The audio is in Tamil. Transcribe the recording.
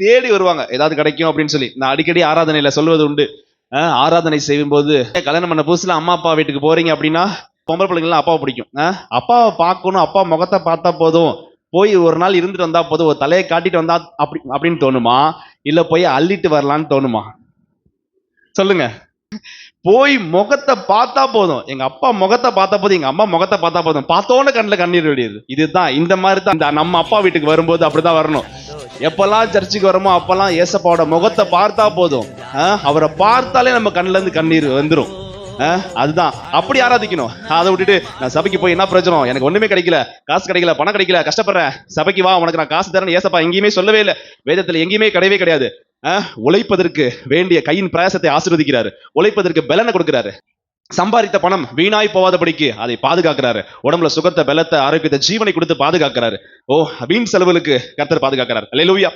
தேடி வருவாங்க, ஏதாவது கிடைக்கும் அப்படின்னு சொல்லி. நான் அடிக்கடி ஆராதனையில சொல்வது உண்டு. ஆராதனை செய்யும் போது கல்யாணம் பண்ண புதுசுல அம்மா அப்பா வீட்டுக்கு போறீங்க அப்படின்னா, பொம்பளை பிள்ளைங்களாம் அப்பாவை பிடிக்கும். அப்பாவை பார்க்கணும், அப்பா முகத்தை பார்த்தா போதும், போய் ஒரு நாள் இருந்துட்டு வந்தா போதும், ஒரு தலையை காட்டிட்டு வந்தா அப்படின்னு தோணுமா, இல்ல போய் அள்ளிட்டு வரலான்னு தோணுமா? சொல்லுங்க. போய் முகத்தை பார்த்தா போதும், எங்க அப்பா முகத்தை பார்த்தா போதும், எங்க அம்மா முகத்தை பார்த்தா போதும், பார்த்தோன்னு கண்ணில் கண்ணீர் வடியுது. இதுதான், இந்த மாதிரி தான் நம்ம அப்பா வீட்டுக்கு வரும்போது அப்படிதான் வரணும். எப்பெல்லாம் சர்ச்சுக்கு வரமோ அப்பெல்லாம் ஏசப்பாவோட முகத்தை பார்த்தா போதும், அவரை பார்த்தாலே நம்ம கண்ணுல இருந்து கண்ணீர் வந்துடும். அதுதான், அப்படி ஆராதிக்கணும். அதை விட்டுட்டு நான் சபைக்கு போய் என்ன பிரயோஜனம், எனக்கு ஒண்ணுமே கிடைக்கல, காசு கிடைக்கல, பணம் கிடைக்கல, கஷ்டப்படுறேன், சபைக்கு வா உனக்கு நான் காசு தரேன்னு ஏசப்பா எங்கேயுமே சொல்லவே இல்லை. வேதத்துல எங்கேயுமே கிடையவே கிடையாது. உழைப்பதற்கு வேண்டிய கையின் பிரயாசத்தை ஆசீர்வதிக்கிறாரு, உழைப்பதற்கு பலனை கொடுக்கிறாரு. சம்பாதித்த பணம் வீணாய் போவாதபடிக்கு அதை பாதுகாக்கிறாரு. உடம்புல சுகத்தை, பலத்தை, ஆரோக்கியத்தை, ஜீவனை கொடுத்து பாதுகாக்கிறாரு. வீண் செலவுகளுக்கு கர்த்தர் பாதுகாக்கிறார். அல்லேலூயா.